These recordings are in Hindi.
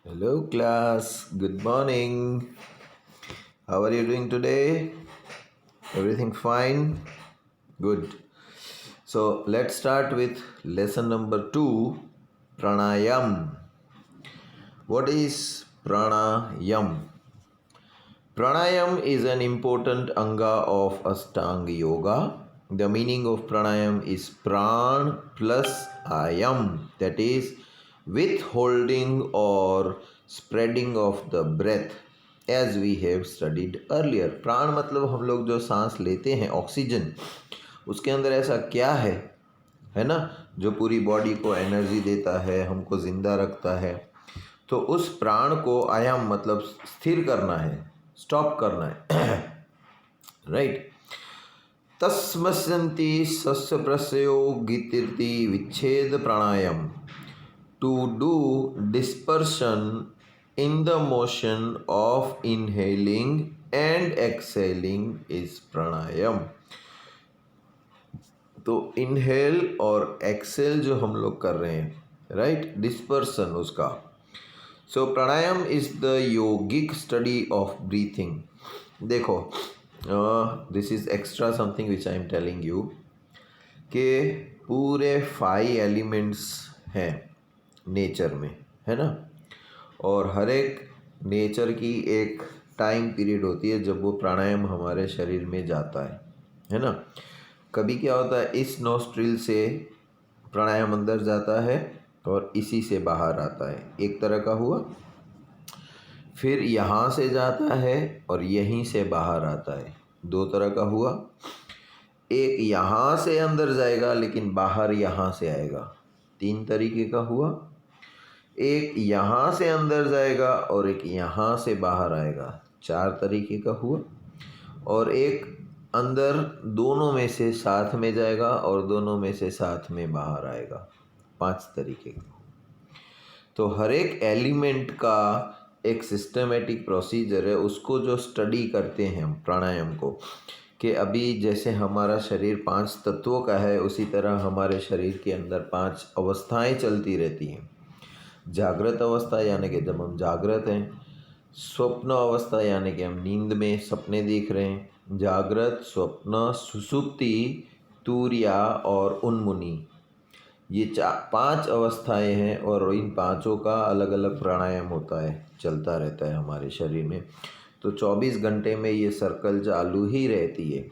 Hello, class. Good morning. How are you doing today? Everything fine? Good. So, let's start with lesson number 2, pranayam. What is pranayam? Pranayam is an important anga of Ashtanga Yoga. The meaning of pranayam is pran plus ayam, that is withholding or spreading of the breath, as we have studied earlier. प्राण मतलब हम लोग जो सांस लेते हैं ऑक्सीजन, उसके अंदर ऐसा क्या है ना, जो पूरी बॉडी को एनर्जी देता है, हमको ज़िंदा रखता है। तो उस प्राण को आयाम मतलब स्थिर करना है, स्टॉप करना है। राइट। तस्मस्यन्ति सस्य प्रस्यो गीतिर्ति विच्छेद pranayama to do dispersion in the motion of inhaling and exhaling is pranayama. तो इनहेल और एक्सेल जो हम लोग कर रहे हैं, राइट, डिस्पर्सन उसका। So pranayama is the yogic study of breathing. देखो, this is extra something which I am telling you कि पूरे 5 एलिमेंट्स हैं नेचर में, है ना, और हर एक नेचर की एक टाइम पीरियड होती है जब वो प्राणायाम हमारे शरीर में जाता है ना। कभी क्या होता है, इस नोस्ट्रिल से प्राणायाम अंदर जाता है और इसी से बाहर आता है, एक तरह का हुआ। फिर यहाँ से जाता है और यहीं से बाहर आता है, 2 तरह का हुआ। एक यहाँ से अंदर जाएगा लेकिन बाहर यहाँ से आएगा, 3 तरीके का हुआ। एक यहाँ से अंदर जाएगा और एक यहाँ से बाहर आएगा, 4 तरीके का हुआ। और एक अंदर दोनों में से साथ में जाएगा और दोनों में से साथ में बाहर आएगा, 5 तरीके का। तो हर एक एलिमेंट का एक सिस्टमेटिक प्रोसीजर है, उसको जो स्टडी करते हैं हम प्राणायाम को, कि अभी जैसे हमारा शरीर 5 तत्वों का है, उसी तरह हमारे शरीर के अंदर 5 अवस्थाएं चलती रहती हैं। जागृत अवस्था यानी कि जब हम जागृत हैं, स्वप्न अवस्था यानी कि हम नींद में सपने देख रहे हैं, जागृत, स्वप्न, सुषुप्ति, तुर्या और उन्मुनी, ये 5 अवस्थाएं हैं और इन पांचों का अलग अलग प्राणायाम होता है, चलता रहता है हमारे शरीर में। तो 24 घंटे में ये सर्कल चालू ही रहती है।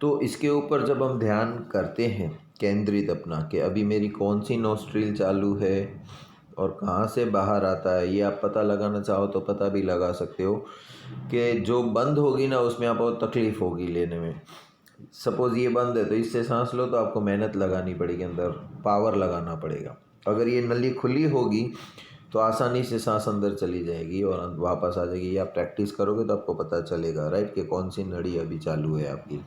तो इसके ऊपर जब हम ध्यान करते हैं केंद्रित अपना, कि अभी मेरी कौन सी नोस्ट्रिल चालू है और कहाँ से बाहर आता है, ये आप पता लगाना चाहो तो पता भी लगा सकते हो कि जो बंद होगी ना उसमें आपको तकलीफ़ होगी लेने में। सपोज़ ये बंद है तो इससे सांस लो तो आपको मेहनत लगानी पड़ेगी, अंदर पावर लगाना पड़ेगा। अगर ये नली खुली होगी तो आसानी से सांस अंदर चली जाएगी और वापस आ जाएगी। ये आप प्रैक्टिस करोगे तो आपको पता चलेगा, राइट, कि कौन सी नली अभी चालू है आपकी।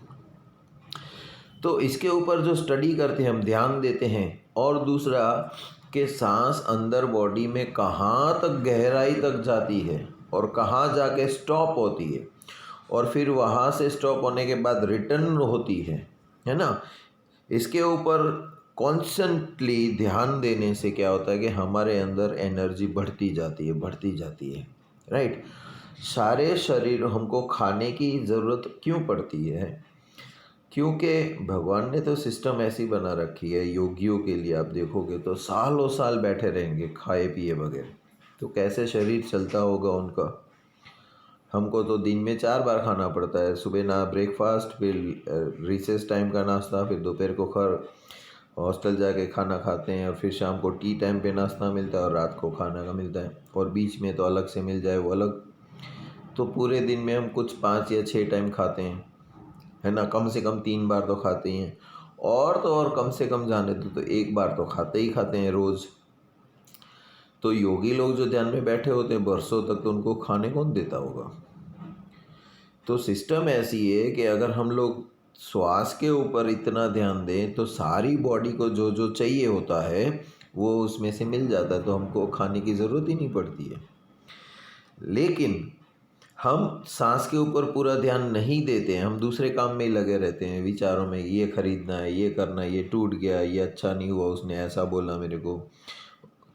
तो इसके ऊपर जो स्टडी करते हैं हम, ध्यान देते हैं। और दूसरा कि सांस अंदर बॉडी में कहाँ तक गहराई तक जाती है और कहाँ जाके स्टॉप होती है, और फिर वहाँ से स्टॉप होने के बाद रिटर्न होती है ना। इसके ऊपर कॉन्स्टेंटली ध्यान देने से क्या होता है कि हमारे अंदर एनर्जी बढ़ती जाती है, राइट। सारे शरीर हमको खाने की ज़रूरत क्यों पड़ती है? क्योंकि भगवान ने तो सिस्टम ऐसी बना रखी है योगियों के लिए। आप देखोगे तो सालों साल बैठे रहेंगे खाए पिए बगैर, तो कैसे शरीर चलता होगा उनका। हमको तो दिन में 4 बार खाना पड़ता है, सुबह ना ब्रेकफास्ट, फिर रिसेस टाइम का नाश्ता, फिर दोपहर को हॉस्टल जाके खाना खाते हैं, और फिर शाम को टी टाइम पे नाश्ता मिलता है और रात को खाना का मिलता है, और बीच में तो अलग से मिल जाए वो अलग। तो पूरे दिन में हम कुछ 5 या 6 टाइम खाते हैं, है ना। कम से कम 3 बार तो खाते ही हैं, और तो और कम से कम जाने दो तो 1 बार तो खाते हैं रोज़। तो योगी लोग जो ध्यान में बैठे होते हैं बरसों तक, तो उनको खाने कौन देता होगा? तो सिस्टम ऐसी है कि अगर हम लोग श्वास के ऊपर इतना ध्यान दें तो सारी बॉडी को जो जो चाहिए होता है वो उसमें से मिल जाता है, तो हमको खाने की ज़रूरत ही नहीं पड़ती है। लेकिन हम सांस के ऊपर पूरा ध्यान नहीं देते हैं, हम दूसरे काम में ही लगे रहते हैं, विचारों में, ये खरीदना है, ये करना है, ये टूट गया, ये अच्छा नहीं हुआ, उसने ऐसा बोला मेरे को,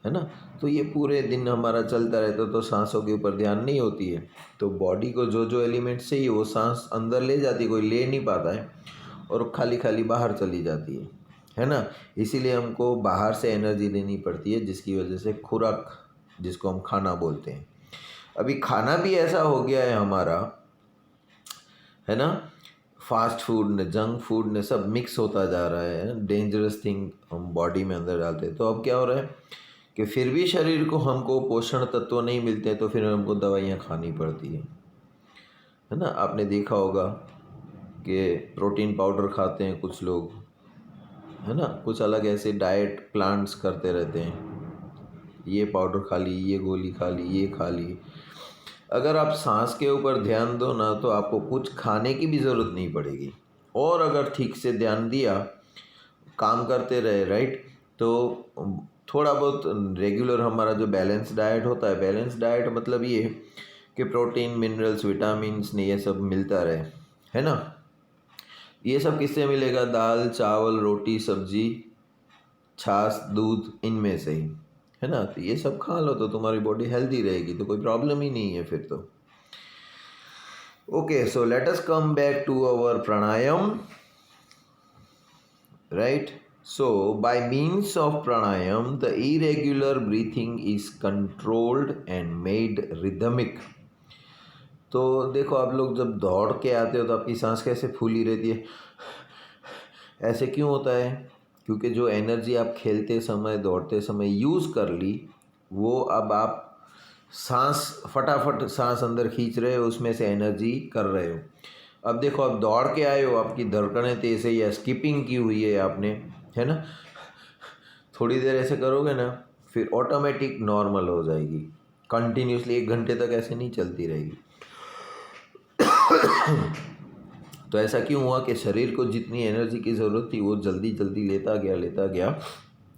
है ना। तो ये पूरे दिन हमारा चलता रहता तो सांसों के ऊपर ध्यान नहीं होती है, तो बॉडी को जो जो एलिमेंट्स चाहिए वो सांस अंदर ले जाती है, कोई ले नहीं पाता है और खाली खाली बाहर चली जाती है ना। इसीलिए हमको बाहर से एनर्जी देनी पड़ती है, जिसकी वजह से खुराक, जिसको हम खाना बोलते हैं। अभी खाना भी ऐसा हो गया है हमारा, है ना, फास्ट फूड ने, जंक फूड ने, सब मिक्स होता जा रहा है, डेंजरस थिंग हम बॉडी में अंदर डालते हैं। तो अब क्या हो रहा है कि फिर भी शरीर को हमको पोषण तत्व नहीं मिलते, तो फिर हमको दवाइयाँ खानी पड़ती है ना। आपने देखा होगा कि प्रोटीन पाउडर खाते हैं कुछ लोग, है ना, कुछ अलग ऐसे डाइट प्लान्स करते रहते हैं, ये पाउडर खा ली, ये गोली खा ली, ये खा ली। अगर आप सांस के ऊपर ध्यान दो ना, तो आपको कुछ खाने की भी ज़रूरत नहीं पड़ेगी, और अगर ठीक से ध्यान दिया, काम करते रहे, राइट, तो थोड़ा बहुत रेगुलर हमारा जो बैलेंस डाइट होता है, बैलेंस डाइट मतलब ये कि प्रोटीन, मिनरल्स, विटामिन्स ने ये सब मिलता रहे, है ना। ये सब किससे मिलेगा? दाल, चावल, रोटी, सब्जी, छाछ, दूध, इनमें से ही, है ना। तो ये सब खा लो तो तुम्हारी बॉडी हेल्दी रहेगी, तो कोई प्रॉब्लम ही नहीं है फिर तो। Okay, so let us come back to our pranayama, right. So by means of pranayam, the irregular breathing is controlled and made rhythmic. तो देखो, आप लोग जब दौड़ के आते हो तो आपकी सांस कैसे फूली रहती है, ऐसे क्यों होता है? क्योंकि जो एनर्जी आप खेलते समय, दौड़ते समय यूज़ कर ली, वो अब आप सांस, फटाफट सांस अंदर खींच रहे हो, उसमें से एनर्जी कर रहे हो। अब देखो, आप दौड़ के आए हो, आपकी धड़कनें तेज़ है, या स्किपिंग की हुई है आपने, है ना, थोड़ी देर ऐसे करोगे ना, फिर ऑटोमेटिक नॉर्मल हो जाएगी। कंटिन्यूसली 1 घंटे तक ऐसे नहीं चलती रहेगी। तो ऐसा क्यों हुआ कि शरीर को जितनी एनर्जी की ज़रूरत थी वो जल्दी जल्दी लेता गया,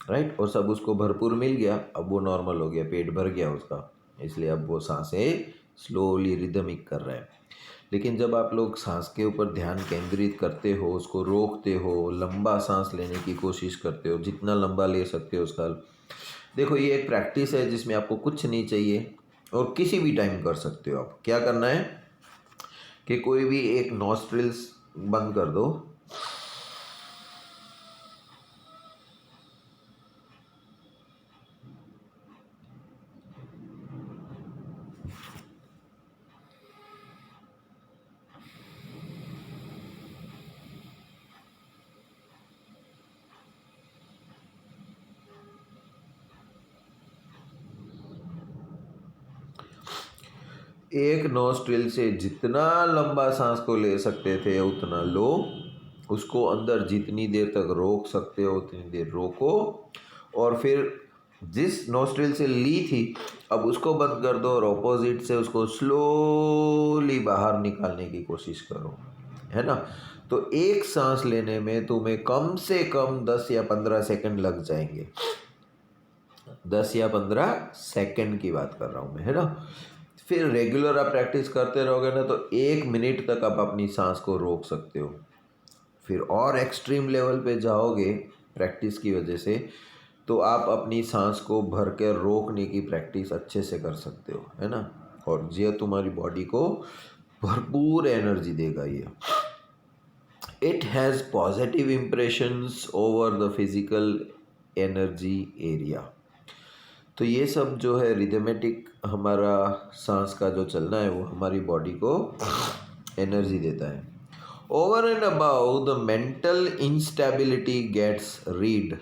राइट, और सब उसको भरपूर मिल गया, अब वो नॉर्मल हो गया, पेट भर गया उसका, इसलिए अब वो सांसें स्लोली रिदमिक कर रहा है। लेकिन जब आप लोग सांस के ऊपर ध्यान केंद्रित करते हो, उसको रोकते हो, लंबा सांस लेने की कोशिश करते हो, जितना लंबा ले सकते हो उसका, देखो ये एक प्रैक्टिस है जिसमें आपको कुछ नहीं चाहिए और किसी भी टाइम कर सकते हो। आप क्या करना है कि कोई भी एक नॉस्ट्रिल्स बंद कर दो, एक नोस्ट्रिल से जितना लंबा सांस को ले सकते थे उतना लो, उसको अंदर जितनी देर तक रोक सकते हो उतनी देर रोको, और फिर जिस नोस्ट्रिल से ली थी अब उसको बंद कर दो और ऑपोजिट से उसको स्लोली बाहर निकालने की कोशिश करो, है ना। तो एक सांस लेने में तुम्हें कम से कम 10 या 15 सेकंड लग जाएंगे, 10 या 15 सेकंड की बात कर रहा हूँ मैं, है ना। फिर रेगुलर आप प्रैक्टिस करते रहोगे ना, तो 1 मिनट तक आप अपनी सांस को रोक सकते हो। फिर और एक्सट्रीम लेवल पे जाओगे प्रैक्टिस की वजह से, तो आप अपनी सांस को भर के रोकने की प्रैक्टिस अच्छे से कर सकते हो, है ना। और ये तुम्हारी बॉडी को भरपूर एनर्जी देगा ये। It has positive impressions over the physical energy area. तो ये सब जो है रिदमेटिक हमारा सांस का जो चलना है वो हमारी बॉडी को एनर्जी देता है। Over and above the mental instability gets rid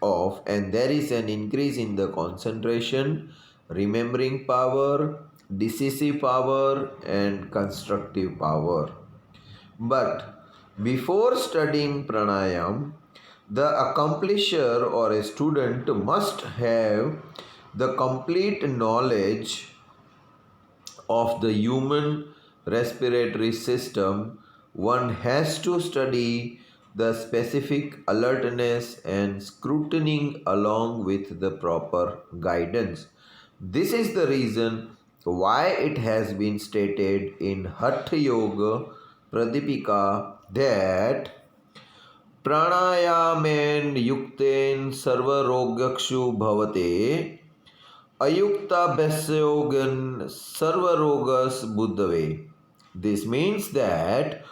of, and there is an increase in the concentration, remembering power, decisive power and constructive power. But before studying pranayam, the accomplisher or a student must have the complete knowledge of the human respiratory system. One has to study the specific alertness and scrutiny along with the proper guidance. This is the reason why it has been stated in Hatha Yoga Pradipika that प्राणायामेन युक्तेन सर्वरोगक्षु भवते ayuktabhasyogan sarvarogas buddhave. This means that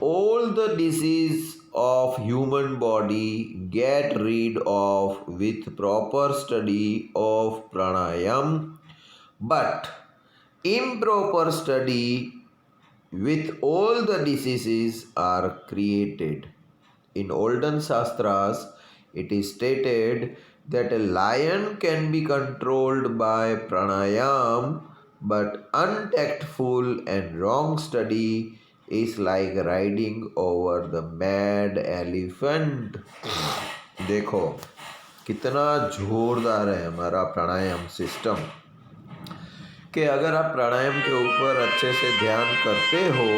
all the disease of human body get rid of with proper study of pranayam, but improper study with all the diseases are created. In olden Shastras, it is stated that a lion can be controlled by pranayam, but untactful and wrong study is like riding over the mad elephant. देखो कितना जोरदार है हमारा प्राणायाम सिस्टम कि अगर आप प्राणायाम के ऊपर अच्छे से ध्यान करते हो,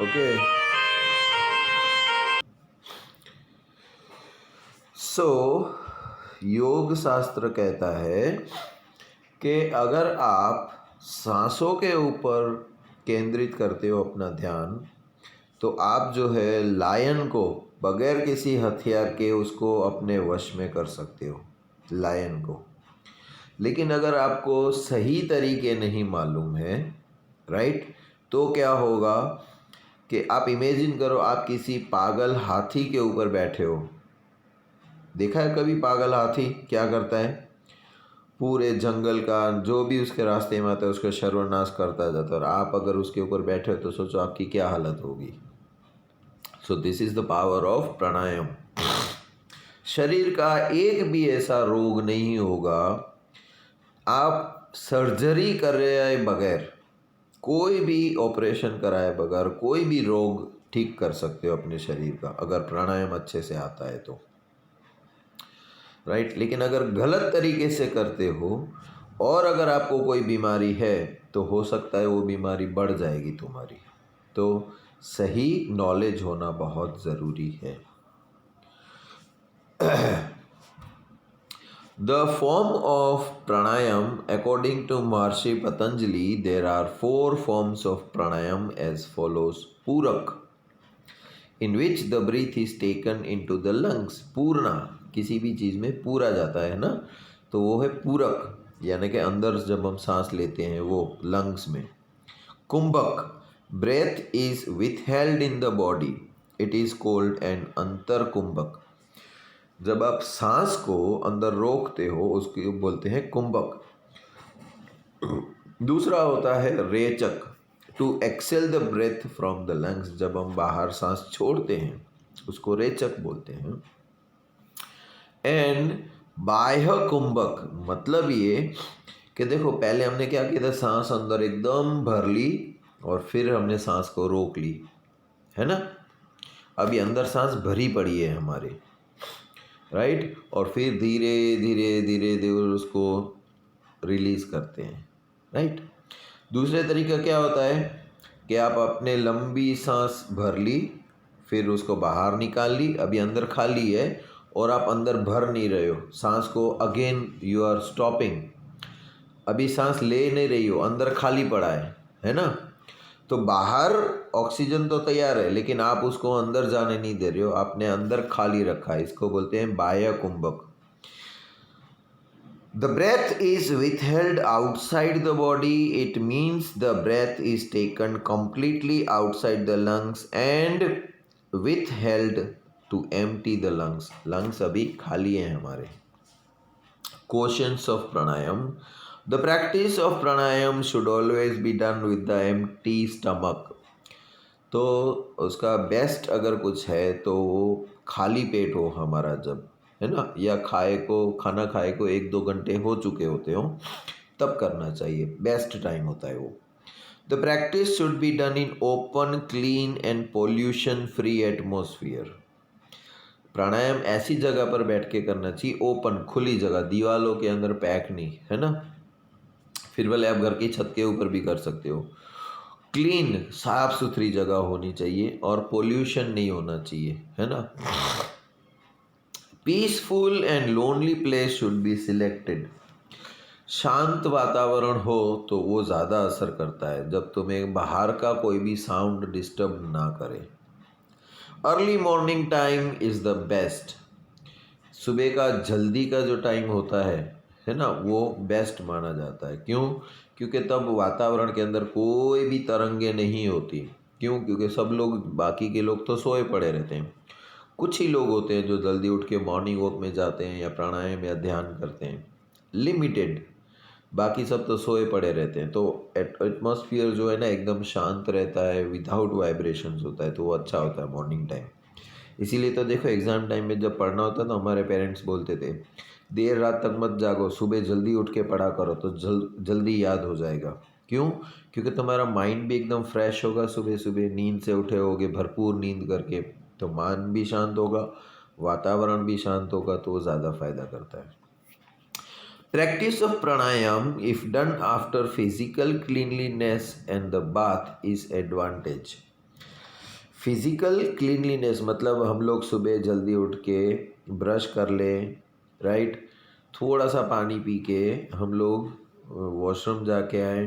ओके, सो योग शास्त्र कहता है कि अगर आप सांसों के ऊपर केंद्रित करते हो अपना ध्यान, तो आप जो है लायन को बगैर किसी हथियार के उसको अपने वश में कर सकते हो, लायन को। लेकिन अगर आपको सही तरीके नहीं मालूम है, राइट, तो क्या होगा कि आप इमेजिन करो आप किसी पागल हाथी के ऊपर बैठे हो। देखा है कभी पागल हाथी क्या करता है? पूरे जंगल का जो भी उसके रास्ते में आता है उसका सर्वनाश करता जाता है, और आप अगर उसके ऊपर बैठे हो तो सोचो आपकी क्या हालत होगी। So this is the power of pranayama. शरीर का एक भी ऐसा रोग नहीं होगा, आप सर्जरी कराए बगैर, कोई भी ऑपरेशन कराए बगैर कोई भी रोग ठीक कर सकते हो अपने शरीर का, अगर प्राणायाम अच्छे से आता है तो, राइट। लेकिन अगर गलत तरीके से करते हो और अगर आपको कोई बीमारी है तो हो सकता है वो बीमारी बढ़ जाएगी तुम्हारी। तो सही नॉलेज होना बहुत ज़रूरी है। The form of pranayam, according to Maharishi Patanjali, there are 4 forms of pranayam as follows. Purak, in which the breath is taken into the lungs. पूर्णा, किसी भी चीज़ में पूरा जाता है ना, तो वो है पूरक, यानी कि अंदर जब हम सांस लेते हैं वो लंग्स में। कुंभक, breath is withheld in the body, it is called an अंतर कुंभक। जब आप सांस को अंदर रोकते हो उसको बोलते हैं कुंभक। दूसरा होता है रेचक, to exhale the breath from the lungs, जब हम बाहर सांस छोड़ते हैं उसको रेचक बोलते हैं। एंड बाह्य कुंभक, मतलब ये कि देखो पहले हमने क्या किया था, सांस अंदर एकदम भर ली और फिर हमने सांस को रोक ली, है ना। अभी अंदर सांस भरी पड़ी है हमारे, राइट, और फिर धीरे धीरे धीरे धीरे उसको रिलीज़ करते हैं, राइट। दूसरे तरीका क्या होता है कि आप अपने लंबी सांस भर ली, फिर उसको बाहर निकाल ली, अभी अंदर खाली है और आप अंदर भर नहीं रहे हो सांस को, अगेन यू आर स्टॉपिंग, अभी सांस ले नहीं रही हो, अंदर खाली पड़ा है ना। तो बाहर ऑक्सीजन तो तैयार है लेकिन आप उसको अंदर जाने नहीं दे रहे हो, आपने अंदर खाली रखा है, इसको बोलते हैं बाह्य कुंभक। The breath is withheld outside the body, it means the breath is taken completely outside the lungs and withheld to empty the lungs. Lungs अभी खाली हैं हमारे। Questions of pranayam. The practice of pranayam should always be done with the empty stomach. तो उसका बेस्ट अगर कुछ है तो वो खाली पेट हो हमारा, जब है ना, या खाना खाए को 1-2 घंटे हो चुके होते हो तब करना चाहिए, बेस्ट टाइम होता है वो। The practice should be done in open, clean and pollution free atmosphere. Pranayama ऐसी जगह पर बैठ के करना चाहिए, ओपन, खुली जगह, दीवालों के अंदर पैक नहीं, है ना। फिर भले आप घर की छत के ऊपर भी कर सकते हो। क्लीन, साफ सुथरी जगह होनी चाहिए और पोल्यूशन नहीं होना चाहिए, है ना। Peaceful and lonely place should be selected. शांत वातावरण हो तो वो ज़्यादा असर करता है, जब तुम्हें बाहर का कोई भी साउंड डिस्टर्ब ना करे। Early morning time is the best. सुबह का जल्दी का जो टाइम होता है ना, वो बेस्ट माना जाता है। क्यों? क्योंकि तब वातावरण के अंदर कोई भी तरंगे नहीं होती। क्यों? क्योंकि सब लोग, बाकी के लोग तो सोए पड़े रहते हैं। कुछ ही लोग होते हैं जो जल्दी उठ के मॉर्निंग वॉक में जाते हैं या प्राणायाम या ध्यान करते हैं, लिमिटेड। बाकी सब तो सोए पड़े रहते हैं। तो एटमॉस्फियर जो है ना एकदम शांत रहता है, विदाउट वाइब्रेशंस होता है, तो वो अच्छा होता है मॉर्निंग टाइम। इसीलिए तो देखो एग्ज़ाम टाइम में जब पढ़ना होता तो हमारे पेरेंट्स बोलते थे, देर रात तक मत जागो, सुबह जल्दी उठ के पढ़ा करो तो जल्दी याद हो जाएगा। क्यों? क्योंकि तुम्हारा माइंड भी एकदम फ्रेश होगा, सुबह सुबह नींद से उठे होगे भरपूर नींद करके, तो मन भी शांत होगा, वातावरण भी शांत होगा, तो वो ज़्यादा फायदा करता है। Practice of pranayam, if done after physical cleanliness and the bath, is advantage. Physical cleanliness मतलब हम लोग सुबह जल्दी उठ के ब्रश कर लें, राइट, थोड़ा सा पानी पी के हम लोग वॉशरूम जाके आएँ,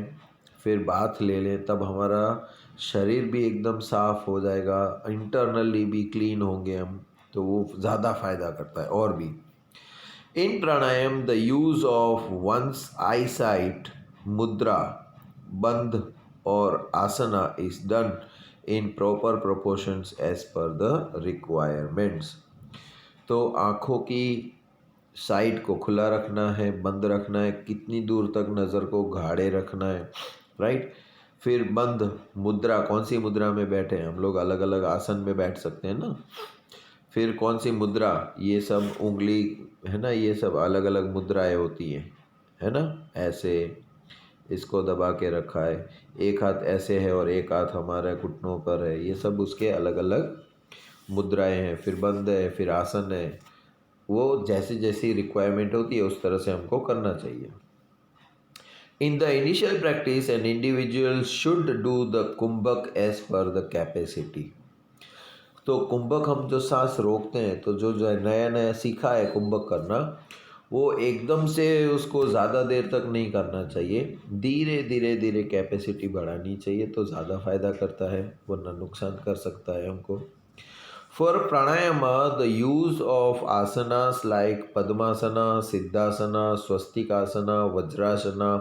फिर बाथ ले लें, तब हमारा शरीर भी एकदम साफ़ हो जाएगा, इंटरनली भी क्लीन होंगे हम, तो वो ज़्यादा फ़ायदा करता है। और भी in pranayama the use of once eyesight, mudra, bandha और asana is done in proper proportions as per the requirements. तो आँखों की साइड को खुला रखना है, बंद रखना है, कितनी दूर तक नज़र को गाढ़े रखना है, राइट। फिर बंद मुद्रा, कौन सी मुद्रा में बैठे हैं हम लोग, अलग अलग आसन में बैठ सकते हैं ना। फिर कौन सी मुद्रा, ये सब उंगली है ना, ये सब अलग अलग मुद्राएं होती हैं, है ना। ऐसे इसको दबा के रखा है, एक हाथ ऐसे है और एक हाथ हमारे घुटनों पर है, ये सब उसके अलग अलग मुद्राएं हैं। फिर बंद है, फिर आसन है, वो जैसी जैसी रिक्वायरमेंट होती है उस तरह से हमको करना चाहिए। In the initial practice an individual should do the kumbhak as per the capacity. तो कुंभक हम जो सांस रोकते हैं, तो जो जो नया नया सीखा है कुंभक करना, वो एकदम से उसको ज़्यादा देर तक नहीं करना चाहिए, धीरे धीरे धीरे कैपेसिटी बढ़ानी चाहिए, तो ज़्यादा फायदा करता है, वरना नुकसान कर सकता है हमको। For pranayama the use of asanas like padmasana, siddhasana, swastikasana, vajrasana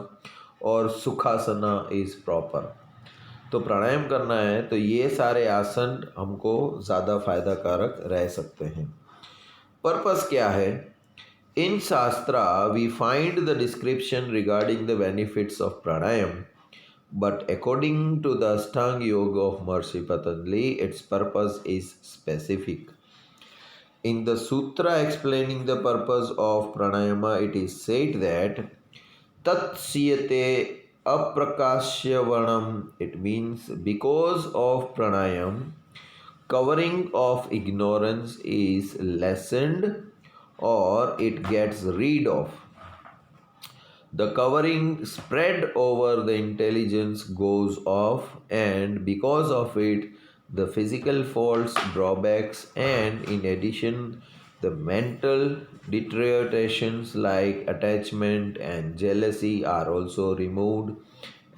और सुखासना इज प्रॉपर। तो प्राणायाम करना है तो ये सारे आसन हमको ज़्यादा फायदा कारक रह सकते हैं। पर्पस क्या है? In shastra we find the description regarding the benefits of pranayama, but according to the Ashtanga yoga of Maharshi Patanjali its purpose is specific. In the sutra explaining the purpose of pranayama, it is said that tatsiyate aprakashyavanam. It means because of pranayam, covering of ignorance is lessened or it gets rid of. The covering spread over the intelligence goes off, and because of it, the physical faults, drawbacks, and in addition, the mental deteriorations like attachment and jealousy are also removed,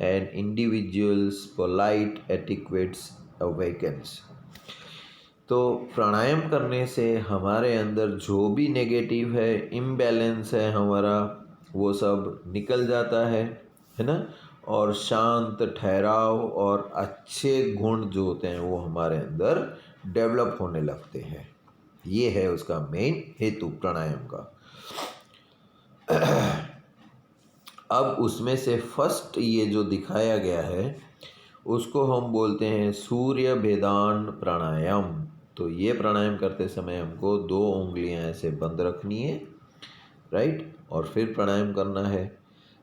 and individuals' polite etiquettes awakens. तो प्राणायाम करने से हमारे अंदर जो भी नेगेटिव है, इम्बैलेंस है हमारा, वो सब निकल जाता है ना। और शांत, ठहराव और अच्छे गुण जो होते हैं वो हमारे अंदर डेवलप होने लगते हैं। ये है उसका मेन हेतु प्राणायाम का। अब उसमें से फर्स्ट ये जो दिखाया गया है उसको हम बोलते हैं सूर्य भेदान प्राणायाम। तो ये प्राणायाम करते समय हमको 2 उंगलियां ऐसे बंद रखनी है, राइट, और फिर प्राणायाम करना है।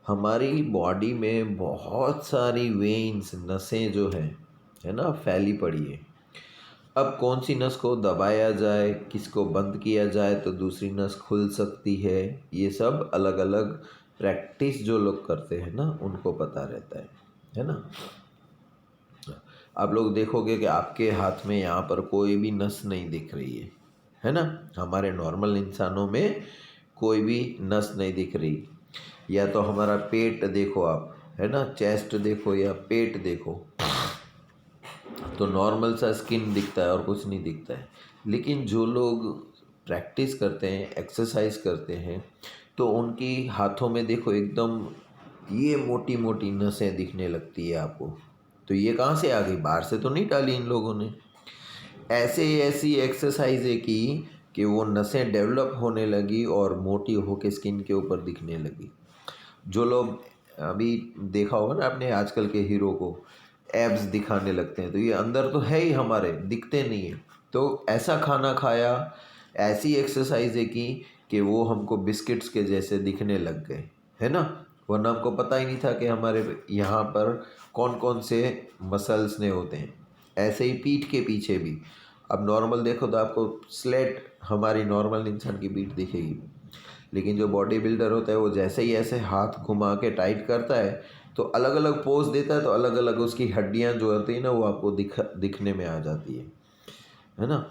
हमारी बॉडी में बहुत सारी वेन्स, नसें जो हैं, है ना, फैली पड़ी है। अब कौन सी नस को दबाया जाए, किसको बंद किया जाए तो दूसरी नस खुल सकती है, ये सब अलग अलग प्रैक्टिस जो लोग करते हैं ना उनको पता रहता है ना। आप लोग देखोगे कि आपके हाथ में यहाँ पर कोई भी नस नहीं दिख रही है ना। हमारे नॉर्मल इंसानों में कोई भी नस नहीं दिख रही। या तो हमारा पेट देखो आप, है ना, चेस्ट देखो या पेट देखो, तो नॉर्मल सा स्किन दिखता है और कुछ नहीं दिखता है। लेकिन जो लोग प्रैक्टिस करते हैं, एक्सरसाइज करते हैं, तो उनकी हाथों में देखो एकदम ये मोटी मोटी नसें दिखने लगती है आपको। तो ये कहाँ से आ गई? बाहर से तो नहीं डाली इन लोगों ने। ऐसे ऐसी एक्सरसाइजें की कि वो नसें डेवलप होने लगी और मोटी होके स्किन के ऊपर दिखने लगी। जो लोग अभी देखा होगा ना आपने आजकल के हीरो को, एब्स दिखाने लगते हैं, तो ये अंदर तो है ही हमारे, दिखते नहीं है। तो ऐसा खाना खाया, ऐसी एक्सरसाइजें की कि वो हमको बिस्किट्स के जैसे दिखने लग गए, है ना। वरना हमको पता ही नहीं था कि हमारे यहाँ पर कौन कौन से मसल्स ने होते हैं। ऐसे ही पीठ के पीछे भी, अब नॉर्मल देखो तो आपको स्लेट हमारी नॉर्मल इंसान की पीठ दिखेगी, लेकिन जो बॉडी बिल्डर होता है वो जैसे ही ऐसे हाथ घुमा के टाइट करता है तो अलग अलग पोज देता है, तो अलग अलग उसकी हड्डियां जो होती है ना वो आपको दिखने में आ जाती है ना।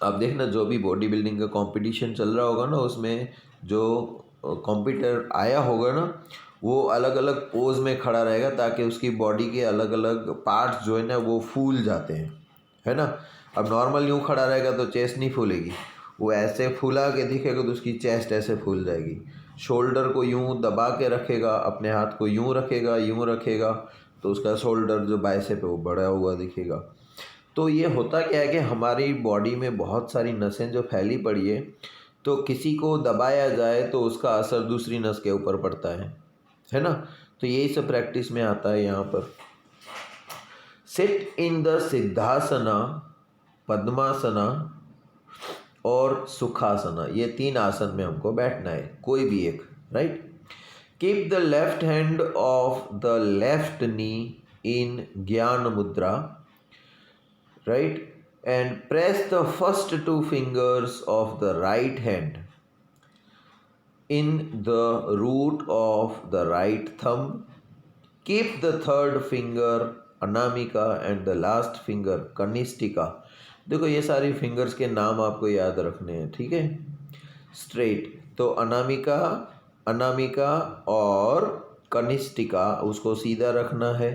अब देखना जो भी बॉडी बिल्डिंग का कंपटीशन चल रहा होगा ना, उसमें जो कॉम्पिटिटर आया होगा ना, वो अलग अलग पोज में खड़ा रहेगा ताकि उसकी बॉडी के अलग अलग पार्ट्स जो है ना वो फूल जाते हैं, है ना। अब नॉर्मल यूँ खड़ा रहेगा तो चेस्ट नहीं फूलेगी, वो ऐसे फूला के दिखेगा तो उसकी चेस्ट ऐसे फूल जाएगी। शोल्डर को यूँ दबा के रखेगा, अपने हाथ को यूँ रखेगा तो उसका शोल्डर जो बाइसेप है वो बड़ा हुआ दिखेगा। तो ये होता क्या है कि हमारी बॉडी में बहुत सारी नसें जो फैली पड़ी है, तो किसी को दबाया जाए तो उसका असर दूसरी नस के ऊपर पड़ता है ना। तो यही सब प्रैक्टिस में आता है यहाँ पर। सिट इन द सिद्धासना, पद्मासना और सुखासना, ये 3 आसन में हमको बैठना है, कोई भी एक, right. Keep the left hand of the left knee in gyan mudra, right, and press the first 2 fingers of the right hand in the root of the right thumb. Keep the third finger anamika and the last finger kanistika. देखो ये सारी फिंगर्स के नाम आपको याद रखने हैं, ठीक है। स्ट्रेट तो अनामिका, अनामिका और कनिष्ठिका उसको सीधा रखना है,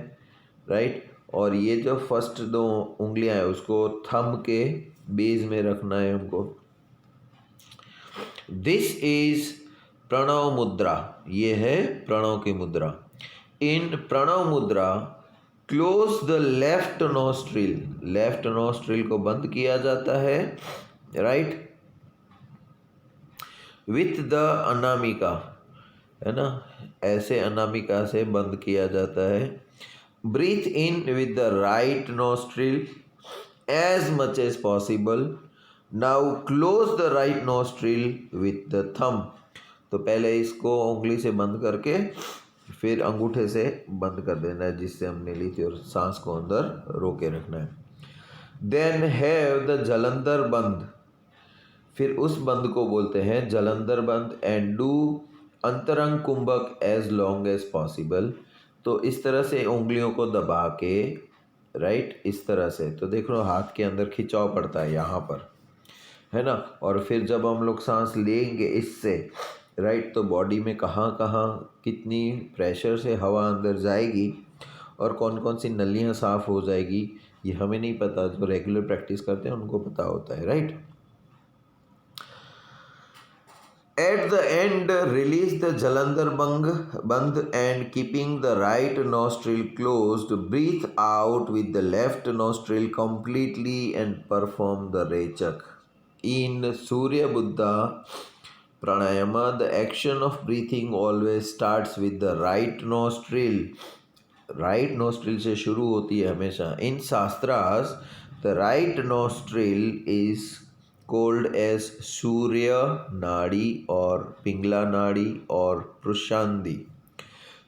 राइट। और ये जो फर्स्ट 2 उंगलियां हैं उसको थंब के बेस में रखना है हमको। दिस इज प्रणव मुद्रा, ये है प्रणव की मुद्रा। इन प्रणव मुद्रा close the left nostril, left nostril को बंद किया जाता है, राइट, विथ द अनामिका, है ना, ऐसे अनामिका से बंद किया जाता है। Breathe in with the right nostril as much as possible. Now close the right nostril with the thumb. तो पहले इसको उंगली से बंद करके फिर अंगूठे से बंद कर देना है जिससे हमने ली थी, और सांस को अंदर रोके रखना है। Then have the जलंधर बंद, फिर उस बंद को बोलते हैं जलंधर बंद। एंड डू अंतरंग कुंभक एज लॉन्ग एज पॉसिबल, तो इस तरह से उंगलियों को दबा के, राइट, इस तरह से, तो देख लो हाथ के अंदर खिंचाव पड़ता है यहाँ पर, है ना। और फिर जब हम लोग सांस लेंगे इससे, राइट, तो बॉडी में कहाँ कहाँ कितनी प्रेशर से हवा अंदर जाएगी और कौन कौन सी नलियाँ साफ़ हो जाएगी ये हमें नहीं पता, जो रेगुलर प्रैक्टिस करते हैं उनको पता होता है, right. At the end, release the Jalandhar Bandh and keeping the right nostril closed, breathe out with the left nostril completely and perform the Rechak. In Surya Buddha Pranayama, the action of breathing always starts with the right nostril. Right nostril से शुरू होती है हमेशा। In Shastras, the right nostril is called as सूर्य नाड़ी और पिंगला नाड़ी और पुरुषांदी।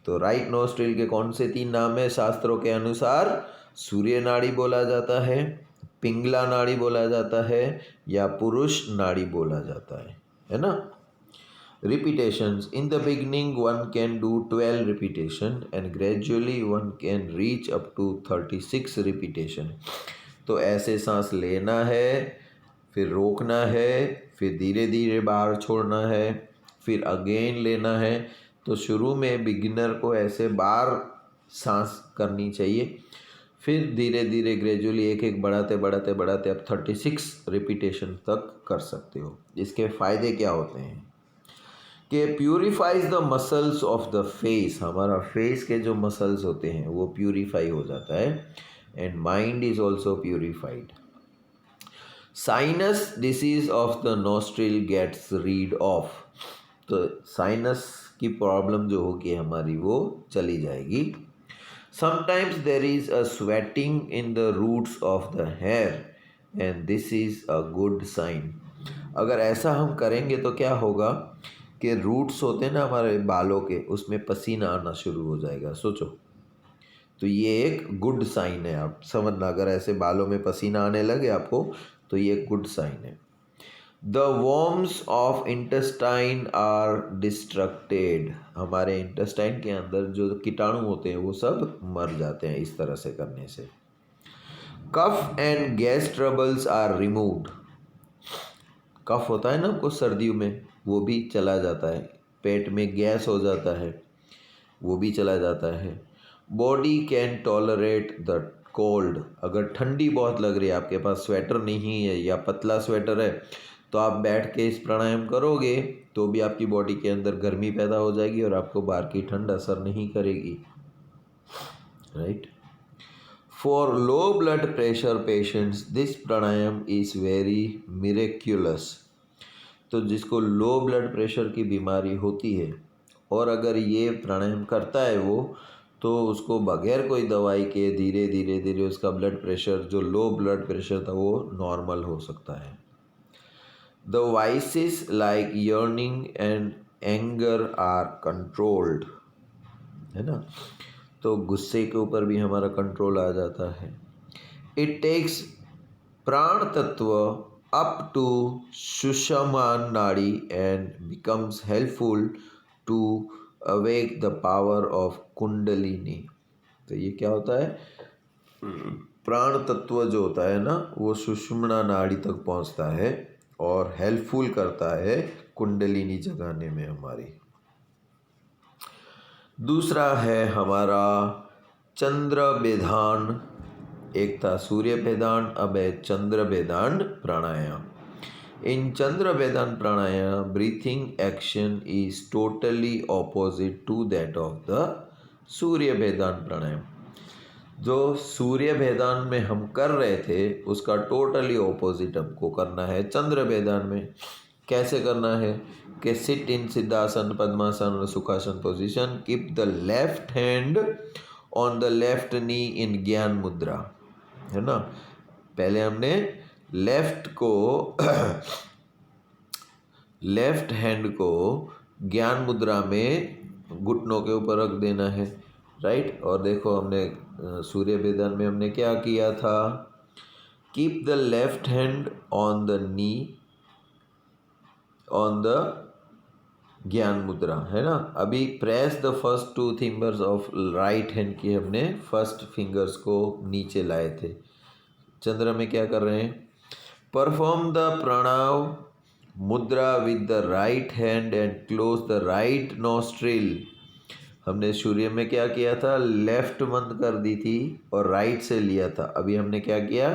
तो राइट नोस्ट्रिल के कौन से 3 नाम है शास्त्रों के अनुसार? सूर्य नाड़ी बोला जाता है, पिंगला नाड़ी बोला जाता है, या पुरुष नाड़ी बोला जाता है ना। Repetitions. In the beginning one can do 12 repetition and gradually one can reach up to 36 repetition. तो ऐसे सांस लेना है, फिर रोकना है, फिर धीरे धीरे बाहर छोड़ना है, फिर अगेन लेना है। तो शुरू में बिगिनर को ऐसे बार सांस करनी चाहिए, फिर धीरे धीरे ग्रेजुअली एक एक बढ़ाते बढ़ाते बढ़ाते अब 36 रिपीटेशन तक कर सकते हो। इसके फ़ायदे क्या होते हैं कि purifies the muscles of the face, हमारा फेस के जो मसल्स होते हैं वो प्यूरिफाई हो जाता है, and mind is also purified. Sinus disease of the nostril gets rid of, तो साइनस की प्रॉब्लम जो होगी हमारी वो चली जाएगी। Sometimes there is a sweating in the roots of the hair and this is a good sign. अगर ऐसा हम करेंगे तो क्या होगा कि रूट्स होते हैं ना हमारे बालों के, उसमें पसीना आना शुरू हो जाएगा। सोचो, तो ये एक गुड साइन है, आप समझना। अगर ऐसे बालों में पसीना आने लगे आपको तो ये एक गुड साइन है। The worms of intestine are destructed, हमारे इंटेस्टाइन के अंदर जो कीटाणु होते हैं वो सब मर जाते हैं इस तरह से करने से। Cough and gas troubles are removed, कफ होता है ना आपको सर्दियों में, वो भी चला जाता है। पेट में गैस हो जाता है, वो भी चला जाता है। Body can tolerate the cold, अगर ठंडी बहुत लग रही है, आपके पास स्वेटर नहीं है या पतला स्वेटर है, तो आप बैठ के इस प्राणायाम करोगे तो भी आपकी बॉडी के अंदर गर्मी पैदा हो जाएगी और आपको बाहर की ठंड असर नहीं करेगी, right. For low blood pressure patients this pranayama is very miraculous, तो जिसको लो ब्लड प्रेशर की बीमारी होती है और अगर ये प्राणायाम करता है वो, तो उसको बगैर कोई दवाई के धीरे धीरे धीरे उसका ब्लड प्रेशर, जो लो ब्लड प्रेशर था, वो नॉर्मल हो सकता है। The vices like yearning and anger are controlled, है ना, तो गुस्से के ऊपर भी हमारा कंट्रोल आ जाता है। इट टेक्स प्राण तत्व up to Sushma nadi and becomes helpful to awake the power of kundalini. तो ये क्या होता है, प्राण तत्व जो होता है ना वो सुषुम्ना नाड़ी तक पहुंचता है और हेल्पफुल करता है कुंडलिनी जगाने में हमारी। दूसरा है हमारा चंद्र बेधान, एक था सूर्य बेदान, अब है Chandra Bhedan pranayama. In Chandra Bhedan pranayama breathing action is totally opposite to that of the Surya Bhedan pranayama. जो सूर्य भेदान में हम कर रहे थे उसका टोटली ऑपोजिट हमको करना है चंद्र भेदान में। कैसे करना है कि सिट इन सिद्धासन, पद्मासन और sukhasan position, keep the left hand on the left knee in gyan mudra, है ना। पहले हमने लेफ्ट को लेफ्ट हैंड को ज्ञान मुद्रा में घुटनों के ऊपर रख देना है, राइट। और देखो हमने सूर्य भेदन में हमने क्या किया था, keep the left hand on the knee on the ज्ञान मुद्रा, है ना। अभी press the first two fingers of right hand की हमने फर्स्ट फिंगर्स को नीचे लाए थे। चंद्र में क्या कर रहे हैं, परफॉर्म द प्रणव मुद्रा with the right hand and close the right nostril. हमने सूर्य में क्या किया था, लेफ्ट बंद कर दी थी और राइट से लिया था। अभी हमने क्या किया,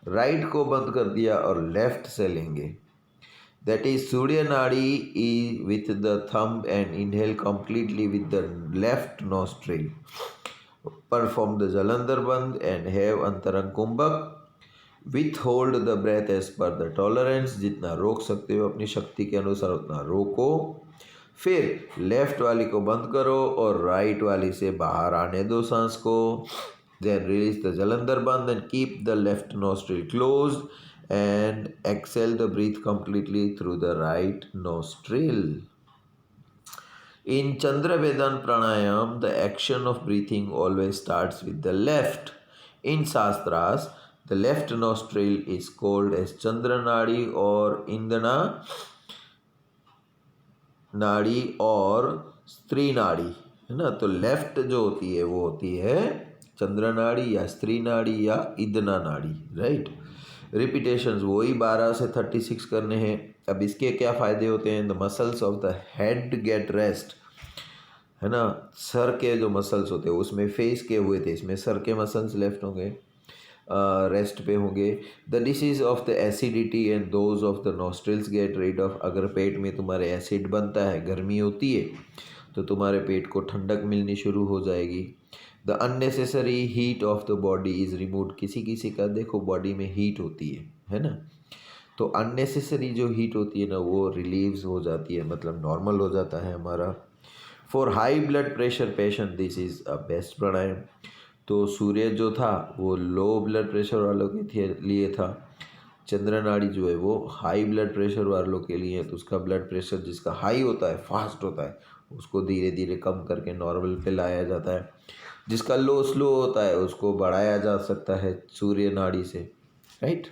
राइट को बंद कर दिया और लेफ्ट से लेंगे। That is Surya nadi is with the thumb and inhale completely with the left nostril. Perform the Jalandhar bandh and have antarang kumbhak. With hold the breath as per the tolerance, जितना रोक सकते हो अपनी शक्ति के अनुसार उतना रोको। फिर लेफ्ट वाली को बंद करो और राइट वाली से बाहर आने दो सांस को। Then release the Jalandhar bandh and keep the left nostril close and exhale the breath completely through the right nostril. In Chandra Vedan Pranayam, the action of breathing always starts with the left. In Shastras, the left nostril is called as Chandra Nadi or Indana नाड़ी और स्त्री नाड़ी, है ना। तो लेफ्ट जो होती है वो होती है चंद्र नाड़ी या स्त्री नाड़ी या इदना नाड़ी, राइट। रिपीटेशंस वही 12 से 36 करने हैं। अब इसके क्या फ़ायदे होते हैं, the muscles of the head get rest, है ना। सर के जो मसल्स होते हैं उसमें फेस के हुए थे, इसमें सर के मसल्स लेफ्ट होंगे, रेस्ट पे होंगे। The disease of the acidity and those of the nostrils get rid of. अगर पेट में तुम्हारे एसिड बनता है, गर्मी होती है, तो तुम्हारे पेट को ठंडक मिलनी शुरू हो जाएगी। The unnecessary heat of the body is removed. किसी किसी का देखो बॉडी में हीट होती है ना, तो अननेसेसरी जो हीट होती है ना वो रिलीव्स हो जाती है, मतलब नॉर्मल हो जाता है हमारा। For high blood pressure patient this is a best pranayama. तो सूर्य जो था वो लो ब्लड प्रेशर वालों के लिए था, चंद्र नाड़ी जो है वो हाई ब्लड प्रेशर वालों के लिए है। तो उसका ब्लड प्रेशर जिसका हाई होता है, फास्ट होता है, उसको धीरे धीरे कम करके नॉर्मल पे लाया जाता है। जिसका लो स्लो होता है उसको बढ़ाया जा सकता है सूर्य नाड़ी से, right.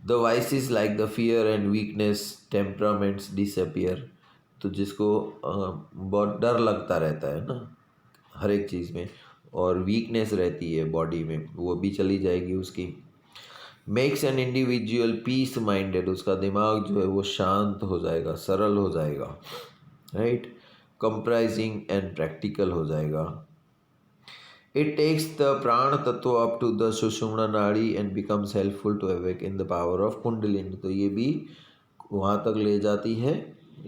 The vices like the fear and weakness temperaments disappear. तो जिसको बहुत डर लगता रहता है ना हर एक चीज़ में, और वीकनेस रहती है बॉडी में, वो भी चली जाएगी उसकी। Makes an individual peace minded. उसका दिमाग जो है वो शांत हो जाएगा, सरल हो जाएगा, राइट। कंप्राइजिंग एंड प्रैक्टिकल हो जाएगा। इट टेक्स द प्राण तत्व up to the Sushumna nadi and becomes helpful to awake in the power of kundalini. तो ये भी वहाँ तक ले जाती है,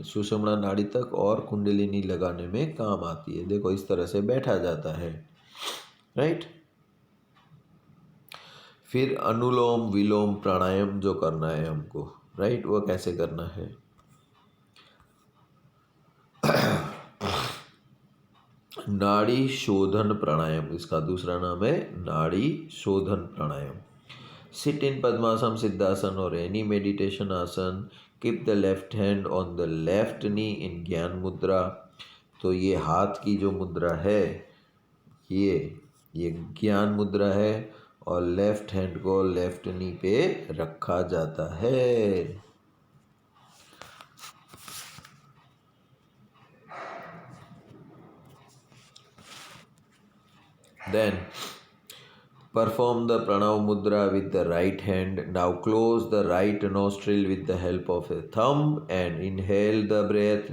सुषुम्ना नाड़ी तक, और कुंडलिनी लगाने में काम आती है। देखो इस तरह से बैठा जाता है, राइट। फिर अनुलोम विलोम प्राणायाम जो करना है हमको, राइट, वो कैसे करना है। नाड़ी शोधन प्राणायाम, इसका दूसरा नाम है नाड़ी शोधन प्राणायाम। सिट इन पद्मासन, सिद्धासन और any meditation asan. Keep the left hand on the left knee in gyan mudra. तो ये हाथ की जो मुद्रा है ये ज्ञान मुद्रा है, और लेफ्ट हैंड को लेफ्ट नी पे रखा जाता है। Then perform the Pranav Mudra with the right hand. Now close the right nostril with the help of a thumb and inhale the breath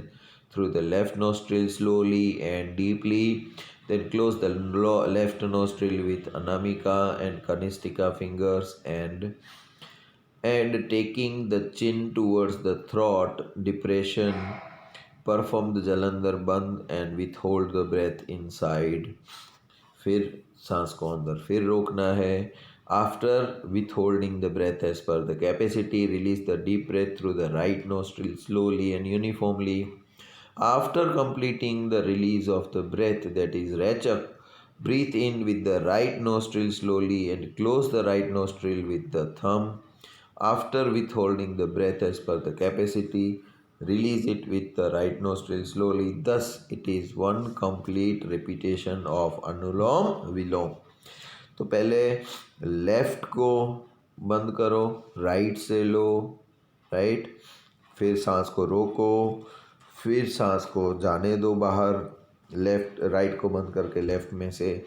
through the left nostril slowly and deeply. Then close the left nostril with Anamika and Kanistika fingers and taking the chin towards the throat depression. Perform the Jalandhar Bandh and withhold the breath inside. फिर सांस को अंदर फिर रोकना है। After with holding the breath as per the capacity, release the deep breath through the right nostril slowly and uniformly. After completing the release of the breath that is rechak, breathe in with the right nostril slowly and close the right nostril with the thumb. After withholding the breath as per the capacity, release it with the right nostril slowly. Thus it is one complete repetition of अनुलोम विलोम। तो पहले लेफ्ट को बंद करो, राइट से लो, राइट, फिर सांस को रोको, फिर सांस को जाने दो बाहर, लेफ्ट राइट को बंद करके लेफ्ट में से,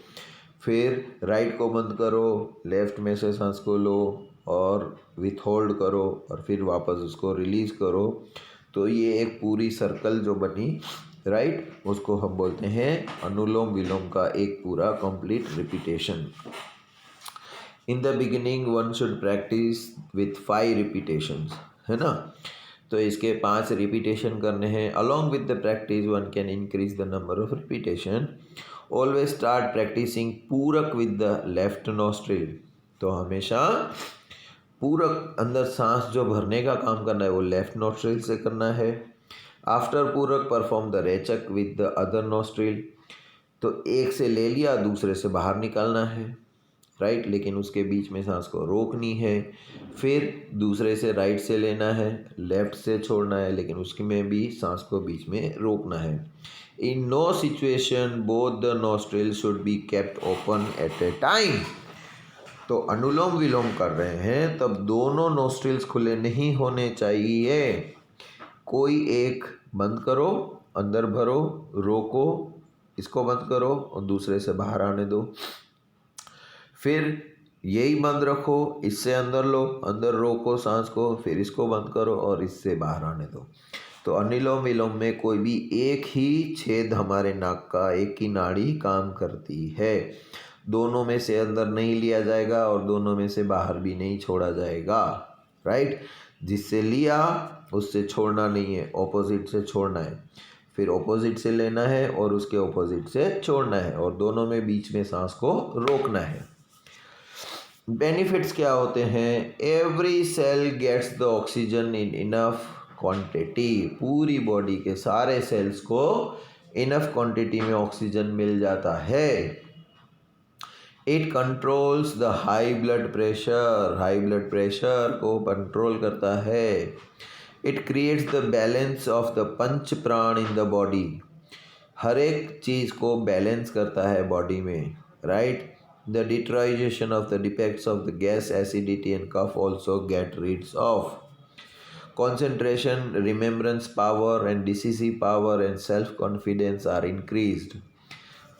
फिर राइट को बंद करो, लेफ्ट में से सांस को लो और विथ होल्ड करो, और फिर वापस उसको रिलीज़ करो। तो ये एक पूरी सर्कल जो बनी, राइट, उसको हम बोलते हैं अनुलोम विलोम का एक पूरा complete repetition. In the beginning one should practice with 5 repetitions, है ना। तो इसके 5 रिपीटेशन करने हैं। Along with the practice one can increase the number of repetition. Always start practicing puraka with the left nostril. तो हमेशा पूरक, अंदर सांस जो भरने का काम करना है वो लेफ्ट नॉस्ट्रिल से करना है। After purak perform the rechak with the other nostril. तो एक से ले लिया, दूसरे से बाहर निकालना है, राइट, लेकिन उसके बीच में सांस को रोकनी है। फिर दूसरे से राइट से लेना है, लेफ्ट से छोड़ना है, लेकिन उसमें भी सांस को बीच में रोकना है। In know situation both the nostril should be kept open at A time. तो अनुलोम विलोम कर रहे हैं तब दोनों नोस्ट्रिल्स खुले नहीं होने चाहिए। कोई एक बंद करो, अंदर भरो, रोको, इसको बंद करो और दूसरे से बाहर आने दो। फिर यही बंद रखो, इससे अंदर लो, अंदर रोको सांस को, फिर इसको बंद करो और इससे बाहर आने दो। तो अनुलोम विलोम में कोई भी एक ही छेद हमारे नाक का, एक ही नाड़ी काम करती है। दोनों में से अंदर नहीं लिया जाएगा और दोनों में से बाहर भी नहीं छोड़ा जाएगा, राइट। जिससे लिया उससे छोड़ना नहीं है, ऑपोजिट से छोड़ना है, फिर ऑपोजिट से लेना है और उसके ऑपोजिट से छोड़ना है, और दोनों में बीच में सांस को रोकना है। बेनिफिट्स क्या होते हैं? Every cell gets the oxygen in enough quantity. पूरी बॉडी के सारे सेल्स को इनफ क्वांटिटी में ऑक्सीजन मिल जाता है। It controls the high blood pressure. High blood pressure को कंट्रोल करता है। It creates the balance of the panch prana in the body. हर एक चीज़ को बैलेंस करता है बॉडी में, right. The deterioration of the defects of the gas, acidity and cough also get rid of. Concentration, remembrance power and decisive power and self-confidence are increased.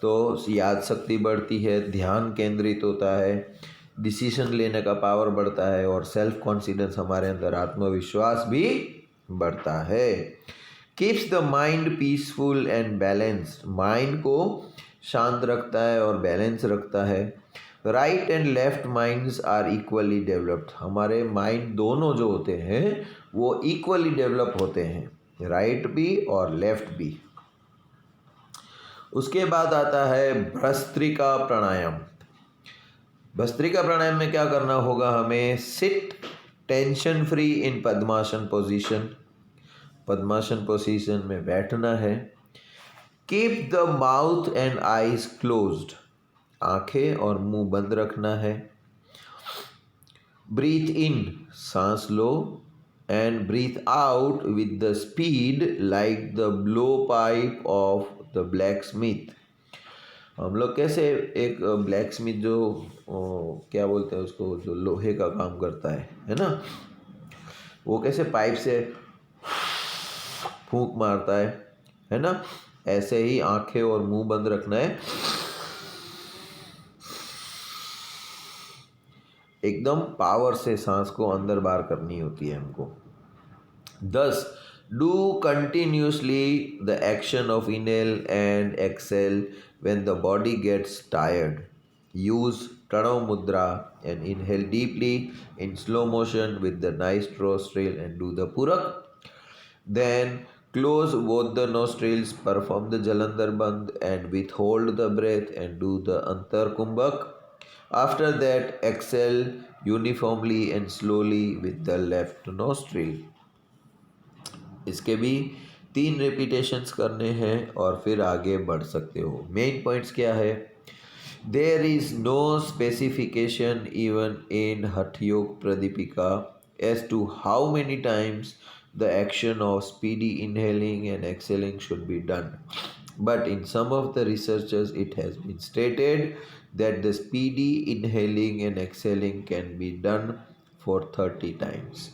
तो याद शक्ति बढ़ती है, ध्यान केंद्रित होता है, डिसीजन लेने का पावर बढ़ता है और सेल्फ कॉन्फिडेंस, हमारे अंदर आत्मविश्वास भी बढ़ता है। Keeps the mind peaceful and balanced. Mind को शांत रखता है और बैलेंस रखता है। Right and left minds are equally developed. हमारे माइंड दोनों जो होते हैं वो इक्वली डेवलप होते हैं, राइट भी और लेफ्ट भी। उसके बाद आता है भस्त्रिका प्राणायाम। भस्त्रिका प्राणायाम में क्या करना होगा हमें? Sit tension free in padmasan position. Padmasan position में बैठना है। Keep the mouth and eyes closed. आंखें और मुंह बंद रखना है। ब्रीथ इन, सांस लो, and breathe out with the speed like the blow pipe of the blacksmith. हम लोग कैसे एक ब्लैक स्मिथ जो क्या बोलते हैं उसको, जो लोहे का काम करता है ना, वो कैसे पाइप से फूंक मारता है ना, ऐसे ही आंखें और मुंह बंद रखना है। एकदम पावर से सांस को अंदर बाहर करनी होती है हमको। 10. Do continuously the action of inhale and exhale when the body gets tired. Use pranav mudra and inhale deeply in slow motion with the nostril and do the purak. Then close both the nostrils, perform the Jalandhar Bandh and withhold the breath and do the Antar Kumbhak. After that, exhale uniformly and slowly with the left nostril. इसके भी 3 रिपीटेशंस करने हैं और फिर आगे बढ़ सकते हो। मेन पॉइंट्स क्या है? There is no specification even in Hatha Yoga Pradipika as to how many times the action of speedy inhaling and exhaling should be done. But in some of the researches it has been stated that the speedy inhaling and exhaling can be done for 30 times.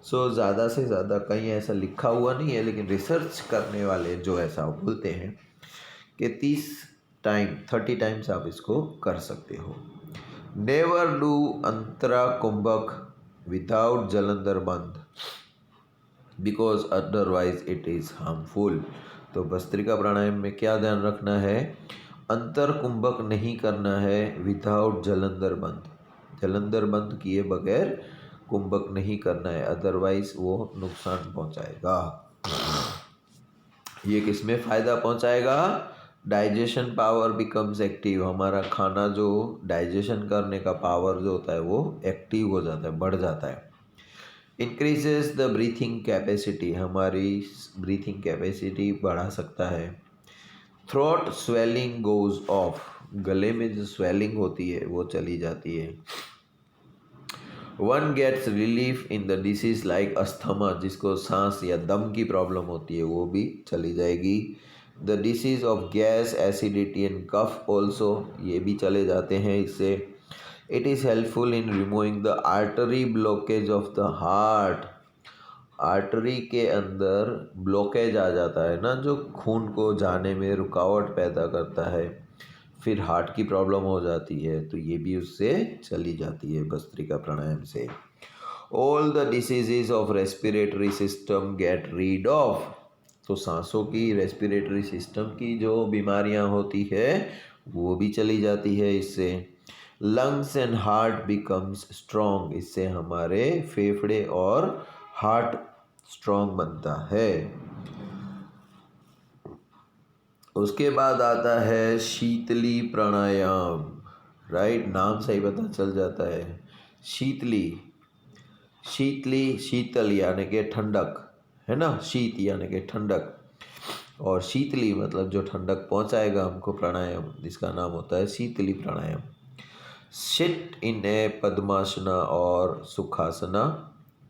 So ज़्यादा से ज़्यादा, कहीं ऐसा लिखा हुआ नहीं है लेकिन रिसर्च करने वाले जो ऐसा बोलते हैं कि 30 टाइम्स आप इसको कर सकते हो। Never do antara kumbhak without Jalandhar bandh because otherwise it is harmful. तो भस्त्रिका प्राणायाम में क्या ध्यान रखना है? अंतर कुंभक नहीं करना है विदाउट जलंधर बंद। जलंधर बंद किए बगैर कुंभक नहीं करना है, अदरवाइज वो नुकसान पहुंचाएगा। ये किस में फ़ायदा पहुंचाएगा? Digestion power becomes active. हमारा खाना जो डाइजेशन करने का पावर जो होता है वो एक्टिव हो जाता है, बढ़ जाता है। Increases the breathing capacity. हमारी ब्रीथिंग कैपेसिटी बढ़ा सकता है। Throat swelling goes off. गले में जो स्वेलिंग होती है वो चली जाती है। One gets relief in the disease like asthma, जिसको सांस या दम की प्रॉब्लम होती है वो भी चली जाएगी। The disease of gas, acidity and cough also, ये भी चले जाते हैं इससे। It is helpful in removing the artery blockage of the heart. Artery के अंदर ब्लॉकेज आ जाता है ना, जो खून को जाने में रुकावट पैदा करता है, फिर हार्ट की प्रॉब्लम हो जाती है, तो ये भी उससे चली जाती है भस्त्रिका प्राणायाम से। All the diseases of respiratory system get rid of. तो सांसों की, रेस्पिरेटरी सिस्टम की जो बीमारियां होती है वो भी चली जाती है इससे। Lungs and heart becomes strong, इससे हमारे फेफड़े और हार्ट स्ट्रॉन्ग बनता है। उसके बाद आता है शीतली प्राणायाम, राइट, नाम से ही पता चल जाता है। शीतली, शीतली शीतल यानी कि ठंडक, है ना, शीत यानी कि ठंडक, और शीतली मतलब जो ठंडक पहुंचाएगा हमको प्राणायाम, जिसका नाम होता है शीतली प्राणायाम। सिट इन ए पद्मासना और Sukhasana,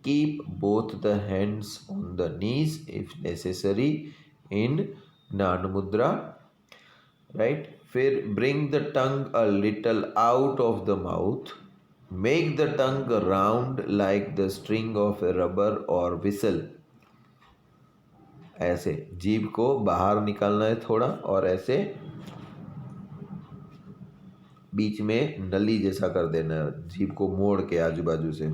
keep both the hands on the knees if necessary in gyan मुद्रा, राइट। फिर bring the tongue a little out of the mouth, make the tongue round like the string of A rubber और विसल, ऐसे जीभ को बाहर निकालना है थोड़ा और ऐसे बीच में नली जैसा कर देना है, जीभ को मोड़ के आजू बाजू से।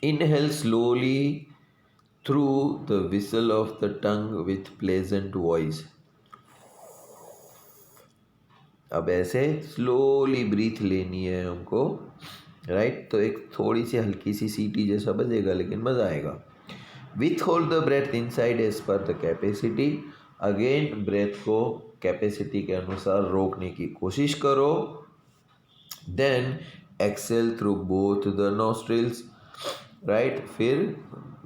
Inhale slowly through the whistle of the tongue with pleasant voice. अब ऐसे स्लोली ब्रीथ लेनी है हमको, राइट। तो एक थोड़ी सी हल्की सी सीटी जैसा बजेगा लेकिन मज़ा आएगा। With hold the breath inside as per the capacity, again breath को कैपेसिटी के अनुसार रोकने की कोशिश करो। Then exhale through both the nostrils, right. फिर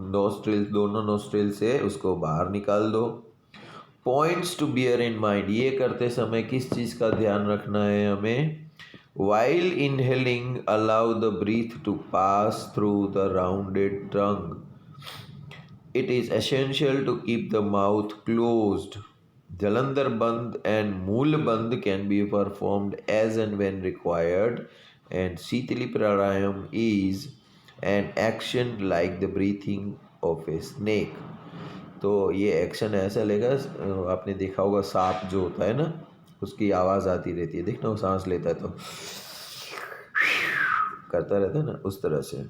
नोस्ट्रिल्स, दोनों नोस्ट्रिल से उसको बाहर निकाल दो। Points to bear in mind, ये करते समय किस चीज़ का ध्यान रखना है हमें। While inhaling allow the breath to pass through the rounded tongue, it is essential to keep the mouth closed. Jalandhar Bandh and Mool Bandh can be performed as and when required, and Sitali Pranayam is an action like the breathing of a snake. तो ये एक्शन ऐसा लेगा, आपने देखा होगा सांप जो होता है ना, उसकी आवाज़ आती रहती है, देखना वो सांस लेता है तो करता रहता है ना, उस तरह से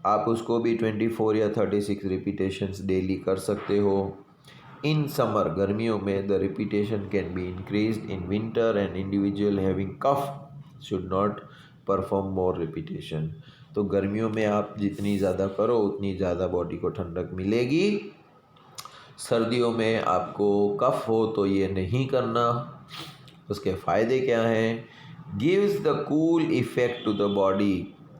आप उसको भी 24 या 36 रिपीटेशंस डेली कर सकते हो। इन समर, गर्मियों में the repetition can be increase. In winter and individual having cough should not perform more repetition. तो गर्मियों में आप जितनी ज़्यादा करो उतनी ज़्यादा बॉडी को ठंडक मिलेगी। सर्दियों में आपको कफ हो तो ये नहीं करना। उसके फ़ायदे क्या हैं? Gives the cool effect to the body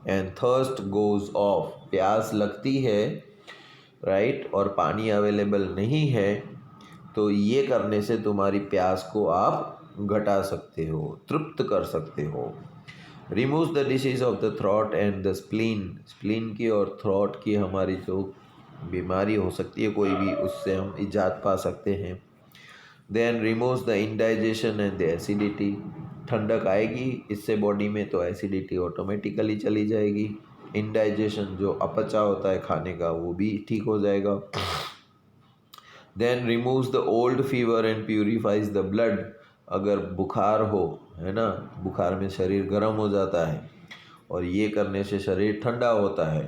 and thirst goes off, प्यास लगती है, राइट, और पानी अवेलेबल नहीं है, तो ये करने से तुम्हारी प्यास को आप घटा सकते हो, तृप्त कर सकते हो। Remove the disease of the throat and the spleen, spleen की और थ्रॉट की हमारी जो बीमारी हो सकती है कोई भी, उससे हम इजाद पा सकते हैं। Then removes the indigestion and the acidity, ठंडक आएगी इससे बॉडी में तो एसिडिटी ऑटोमेटिकली चली जाएगी। इंडाइजेशन जो अपचा होता है खाने का वो भी ठीक हो जाएगा। Then removes the old fever and purifies the blood, अगर बुखार हो, है ना, बुखार में शरीर गर्म हो जाता है और ये करने से शरीर ठंडा होता है,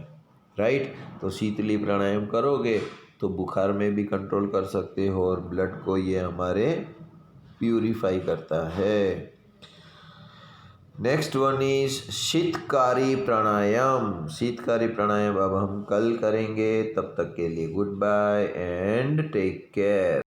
राइट। तो शीतली प्राणायाम करोगे तो बुखार में भी कंट्रोल कर सकते हो और ब्लड को ये हमारे प्यूरिफाई करता है। नेक्स्ट वन इज शीतकारी प्राणायाम। शीतकारी प्राणायाम अब हम कल करेंगे, तब तक के लिए good bye and take care.